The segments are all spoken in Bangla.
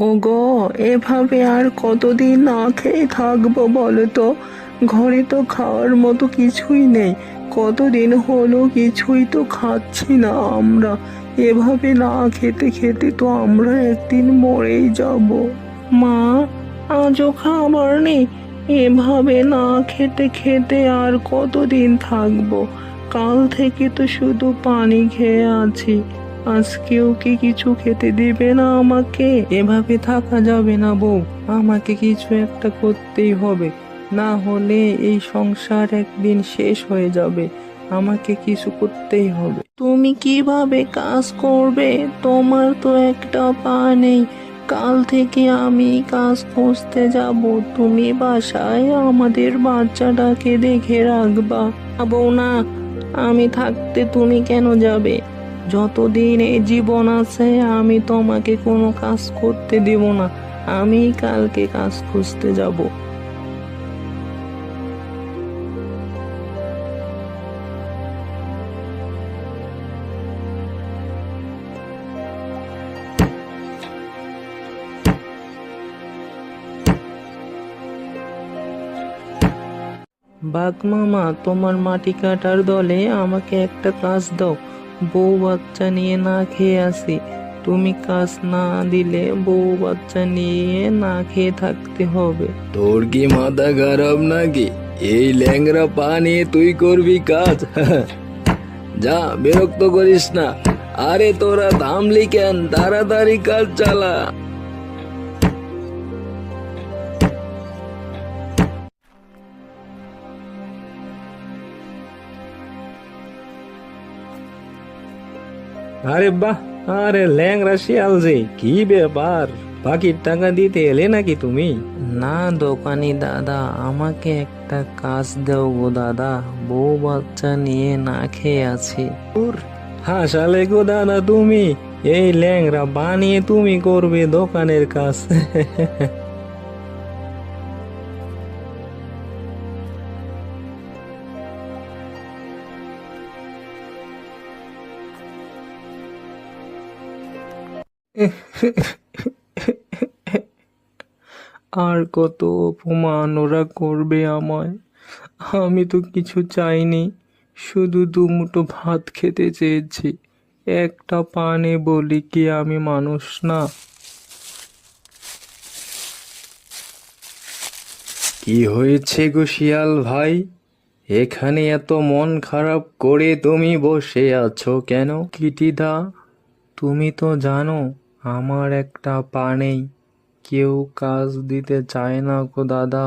ওগো, এভাবে আর কতদিন না খেয়ে থাকবো বলো তো? ঘরে তো খাওয়ার মতো কিছুই নেই। কতদিন হলো কিছুই তো খাচ্ছি না আমরা। এভাবে না খেতে খেতে তো আমরা একদিন মরেই যাব। মা, আজও খাবার নেই? এভাবে না খেতে খেতে আর কতদিন থাকবো? কাল থেকে তো শুধু পানি খেয়ে আছি। আজকেও কি কিছু খেতে দিবে না আমাকে? এভাবে থাকা যাবে না বউ, আমাকে কিছু একটা করতেই হবে, না হলে এই সংসার একদিন শেষ হয়ে যাবে। আমাকে কিছু করতেই হবে। তুমি কিভাবে কাজ করবে? তোমার তো একটা পা নেই। কাল থেকে আমি কাজ খুঁজতে যাব। তুমি বাসায় আমাদের বাচ্চাটাকে দেখে রাখবা। যাবো না, আমি থাকতে তুমি কেন যাবে? যতদিন এই জীবন আছে আমি তোমাকে কোনো কাজ করতে দেব না। আমি কালকে কাজ খুঁজতে যাব। বাঘ মামা, তোমার মাটি কাটার দলে আমাকে একটা কাজ দাও। বউ বাচ্চা নিয়ে না খেয়ে আসি। তুমি কাজ না দিলে বউ বাচ্চা নিয়ে না খেয়ে থাকতে হবে। তোর কি মাথা খারাপ নাকি? এই ল্যাংড়া পা নিয়ে তুই করবি কাজ? যা, বিরক্ত করিস না। আরে তোরা থামলি কেন? তাড়াতাড়ি কাজ চালা। আরে বাহ! আরে ল্যাংড়া শিয়াল যে, কি ব্যাপার? বাকির টাকা দিতে এলে নাকি তুমি? না দোকানি দাদা, আমাকে একটা কাজ দাও গো দাদা। বউ বাচ্চা নিয়ে না খেয়ে আছি। হাসালে গো দাদা তুমি? এই ল্যাংড়া বানিয়ে তুমি করবে দোকানের কাজ? আর কত অপমান ওরা করবে আমায়? আমি তো কিছু চাইনি, শুধু দুমুঠো ভাত খেতে চেয়েছি। একটা পানে বলি কি আমি মানুষ না? কি হয়েছে গো শিয়াল ভাই? এখানে এত মন খারাপ করে তুমি বসে আছো কেন? কিটিদা, তুমি তো জানো আমার একটা পা নেই। কেউ কাজ দিতে চায় না গো দাদা।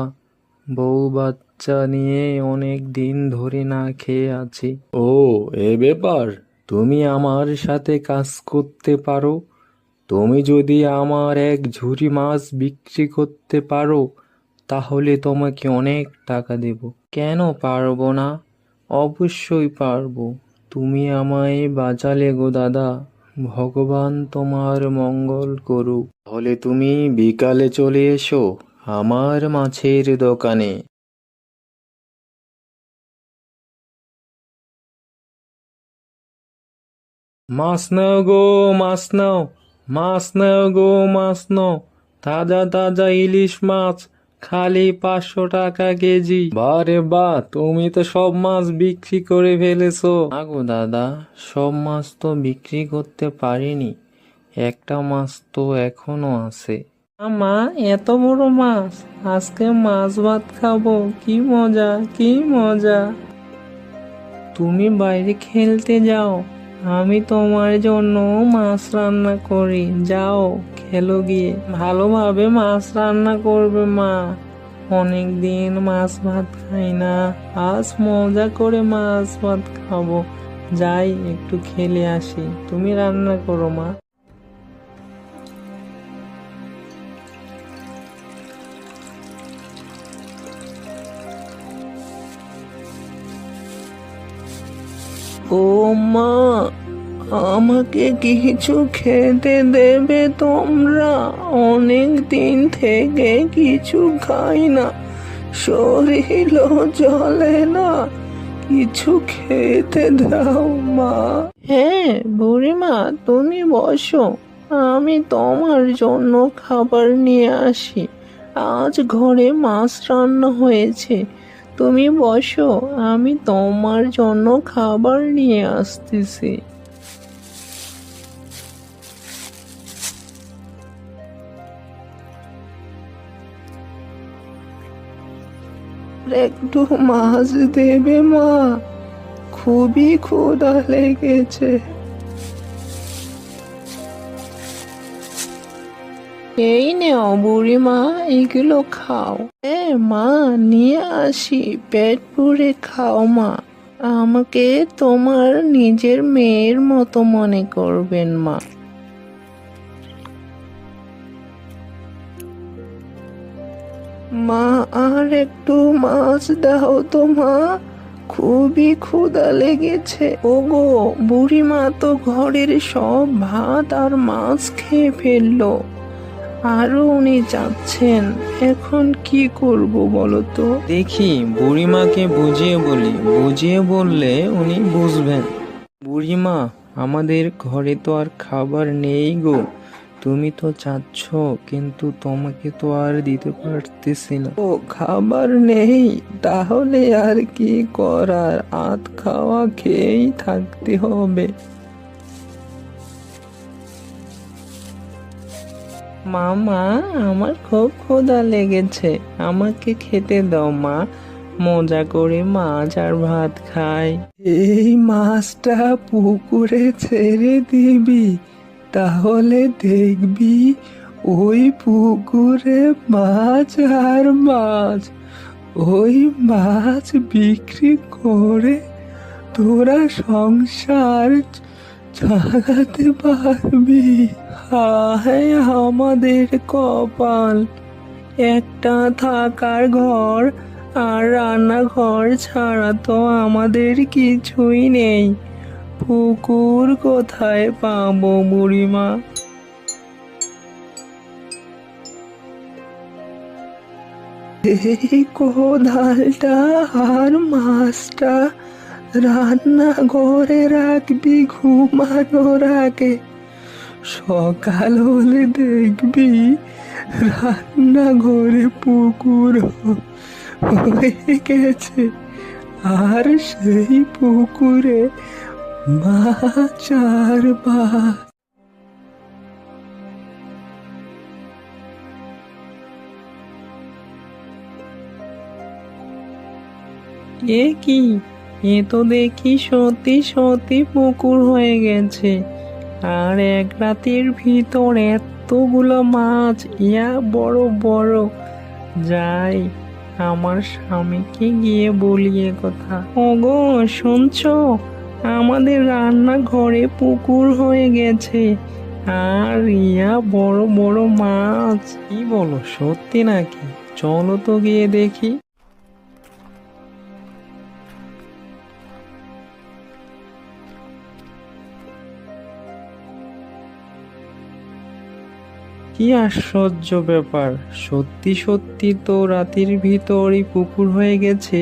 বউ বাচ্চা নিয়ে অনেক দিন ধরে না খেয়ে আছি। ও, এ ব্যাপার। তুমি আমার সাথে কাজ করতে পারো। তুমি যদি আমার এক ঝুড়ি মাছ বিক্রি করতে পারো, তাহলে তোমাকে অনেক টাকা দেব। কেন পারবো না? অবশ্যই পারবো। তুমি আমায় বাঁচালে গো দাদা। ভগবান তোমার মঙ্গল করুক। তাহলে তুমি বিকালে চলে এসো আমার মাছের দোকানে। মাছ নাও গো, মাছ নাও, মাছ নাও গো, মাছ নাও। তাজা তাজা ইলিশ মাছ, খালি 500 টাকা কেজি। বারে বাহ, তুমি তো সব মাছ বিক্রি করে ফেলেছো। না গো দাদা, সব মাছ তো বিক্রি করতে পারিনি। একটা মাছ তো এখনো আছে। মা, এত বড় মাছ! আজকে মাছ ভাত খাবো। কি মজা, কি মজা! তুমি বাইরে খেলতে যাও, আমি তোমার জন্য মাছ রান্না করি। যাও, খেলো গিয়ে। ভালোভাবে মাছ রান্না করবে মা। অনেক দিন মাছ ভাত খাই না, আজ মজা করে মাছ ভাত খাবো। যাই, একটু খেলে আসি। তুমি রান্না করো মা। ও মা, আমাকে কিছু খেতে দেবে তোমরা? অনেক দিন থেকে কিছু খাই না, শরীরও চলে না। কিছু খেতে দাও মা। হ্যাঁ বুড়িমা, তুমি বসো, আমি তোমার জন্য খাবার নিয়ে আসি। আজ ঘরে মাছ রান্না হয়েছে, তুমি বসো, আমি তোমার জন্য খাবার নিয়ে আসতেছি। একটু মাছ দেবে মা, খুবই ক্ষুধা লেগেছে। এই নেও বুড়িমা, এগুলো খাও। মা, নিয়ে আসি, পেট পুরে খাও মা। আমাকে তোমার নিজের মেয়ের মতো মনে করবেন মা। মা, আর একটু মাছ দাও তো মা, খুবই ক্ষুধা লেগেছে। ওগো, বুড়িমা তো ঘরের সব ভাত আর মাছ খেয়ে ফেললো, আরো উনি যাচ্ছেন, এখন কি করব বলো তো? দেখি বুড়িমাকে বুঝিয়ে বলি, বুঝিয়ে বললে উনি বুঝবেন। বুড়িমা, আমাদের ঘরে তো আর খাবার নেই গো। তুমি তো চাচ্ছ, কিন্তু তোমাকে তো আর দিতে পারতেছি না। ও, খাবার নেই, তাহলে আর কি করার, আধ খাওয়া খেয়েই থাকতে হবে। মামা, আমার খুব ক্ষুধা লেগেছে, আমাকে খেতে দাও মা, মজা করে মাছ আর ভাত খাই। এই মাছটা পুকুরে ছেড়ে দিবি, তাহলে দেখবি ওই পুকুরে মাছ আর মাছ। ওই মাছ বিক্রি করে তোরা সংসার চালাতে পারবি। হায় আমাদের কপাল, একটা থাকার ঘর আর রান্নাঘর ছাড়া তো আমাদের কিছুই নেই। পুকুর কোথায় পাবো বুড়িমা? এই কোদালটা আর মাছটা রান্নাঘরে রাখবি ঘুমানোর আগে। সকাল হলে দেখবি রান্নাঘরে পুকুর হয়ে গেছে, আর সেই পুকুরে মাছ আর ভাত। এ কি, এ তো দেখি সত্যি সত্যি পুকুর হয়ে গেছে, আর এক রাতের ভিতর এতগুলো মাছ, ইয়া বড় বড়। যাই, আমার স্বামীকে গিয়ে বলি এ কথা। ওগো, শুনছো, আমাদের রান্নাঘরে পুকুর হয়ে গেছে, আর ইয়া বড় বড় মাছ। কি বলো, সত্যি নাকি? চলো তো গিয়ে দেখি। কি আশ্চর্য ব্যাপার, সত্যি সত্যি তো রাতের ভিতরই পুকুর হয়ে গেছে।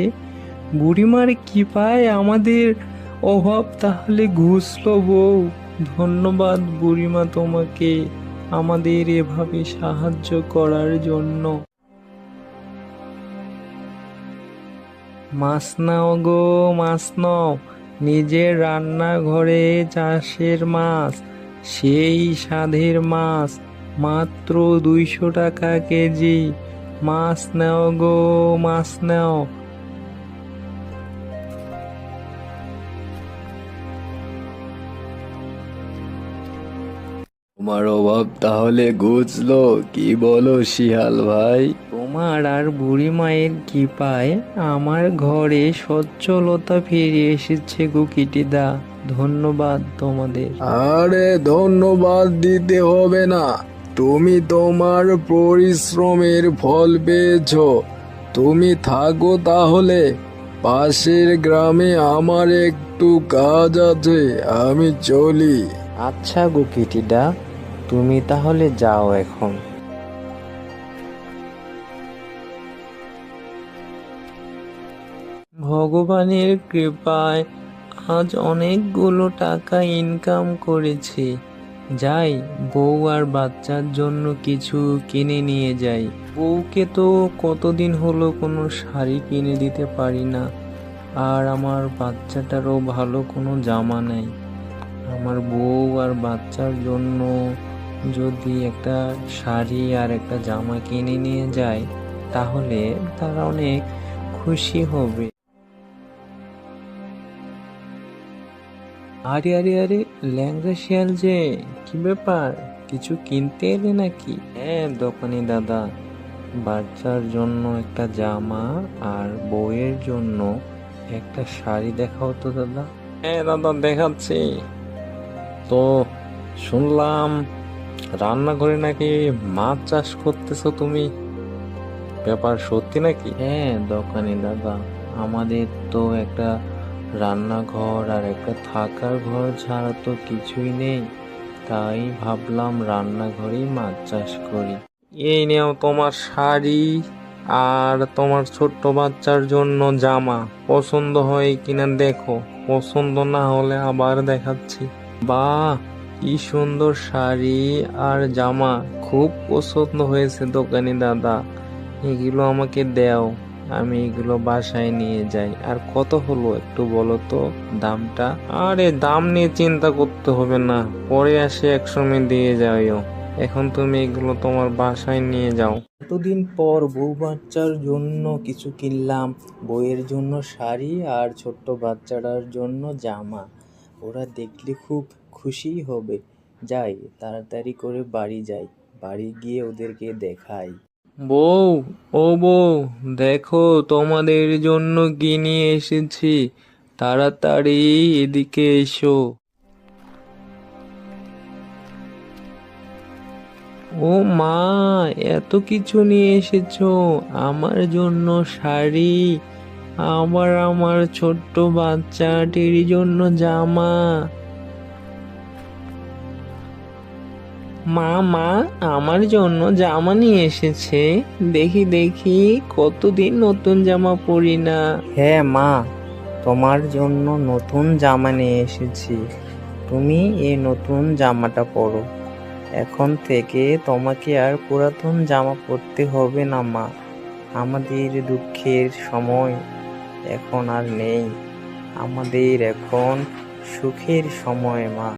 বুড়িমার কৃপায় আমাদের অভাব তাহলে ঘুচলো বউ। ধন্যবাদ বুড়িমা তোমাকে আমাদের এভাবে সাহায্য করার জন্য। মাছ নাও গো, মাছ নাও, নিজের রান্নাঘরে চাষের মাছ, সেই স্বাদের মাছ, মাত্র 200 টাকা কেজি। মাছ নাও গো, মাছ নাও। তোমার অভাব তাহলে ঘুচলো, কি বলো শিয়াল ভাই? তোমার আর বুড়ি মায়ের কৃপায় আমার ঘরে সচ্ছলতা ফিরে এসেছে গো কিটিদা, ধন্যবাদ তোমাদের। আরে ধন্যবাদ দিতে হবে না, তুমি তোমার পরিশ্রমের ফল পেয়েছো। তুমি থাকো তাহলে, পাশের গ্রামে আমার একটু কাজ আছে, আমি চলি। আচ্ছা গো কিটিডা, তুমি তাহলে যাও এখন। ভগবানের কৃপায় আজ অনেকগুলো টাকা ইনকাম করেছি। যাই, বউ আর বাচ্চার জন্য কিছু কিনে নিয়ে যাই। বউকে তো কতদিন হলো কোনো শাড়ি কিনে দিতে পারি না, আর আমার বাচ্চাটারও ভালো কোনো জামা নেই। আমার বউ আর বাচ্চার জন্য যদি একটা শাড়ি আর একটা জামা কিনে নিয়ে যায়, তাহলে তারা অনেক খুশি হবে। আরে আরে আরে, ল্যাংড়া শিয়াল যে, কি ব্যাপার? কিছু কিনতে এলে নাকি? হ্যাঁ দোকানি দাদা, বাচ্চার জন্য একটা জামা আর বউয়ের জন্য একটা শাড়ি দেখাও তো দাদা। হ্যাঁ দাদা, দেখাচ্ছি। তো শুনলাম রান্নাঘরে নাকি মাছ চাষ করতেছো তুমি, ব্যাপার সত্যি নাকি? হ্যাঁ দোকানি দাদা, আমাদের তো একটা রান্নাঘর আর একটা থাকার ঘর ছাড়া তো কিছুই নেই, তাই ভাবলাম রান্নাঘরেই মাছ চাষ করি। এই নেও তোমার শাড়ি আর তোমার ছোট্ট বাচ্চার জন্য জামা। পছন্দ হয় কিনা দেখো, পছন্দ না হলে আবার দেখাচ্ছি। বাহ, কি সুন্দর শাড়ি আর জামা, খুব পছন্দ হয়েছে দোকানি দাদা। এগুলো আমাকে দাও, আমি এগুলো বাসায় নিয়ে যাই। আর কত হলো একটু বলো তো দামটা? আরে দাম নিয়ে চিন্তা করতে হবে না, পরে আসে একসময় দিয়ে যাইও। এখন তুমি এগুলো তোমার বাসায় নিয়ে যাও। এতদিন পর বউ বাচ্চার জন্য কিছু কিনলাম, বউয়ের জন্য শাড়ি আর ছোট্ট বাচ্চাটার জন্য জামা। ওরা দেখলে খুব খুশি হবে। যাই, তাড়াতাড়ি করে বাড়ি যাই, বাড়ি গিয়ে ওদেরকে দেখাই। বউ, ও বউ, দেখো তোমাদের জন্য কি নিয়ে এসেছি, তাড়াতাড়ি এদিকে এসো। ও মা, এত কিছু নিয়ে এসেছো, আমার জন্য শাড়ি, আবার আমার ছোট্ট বাচ্চাটির জন্য জামা। মা মা, আমার জন্য জামা নিয়ে এসেছে, দেখি দেখি, কতদিন নতুন জামা পরি না। হ্যাঁ মা, তোমার জন্য নতুন জামা নিয়ে এসেছি, তুমি এই নতুন জামাটা পরো। এখন থেকে তোমাকে আর পুরাতন জামা পরতে হবে না মা। আমাদের দুঃখের সময় এখন আর নেই, আমাদের এখন সুখের সময় মা।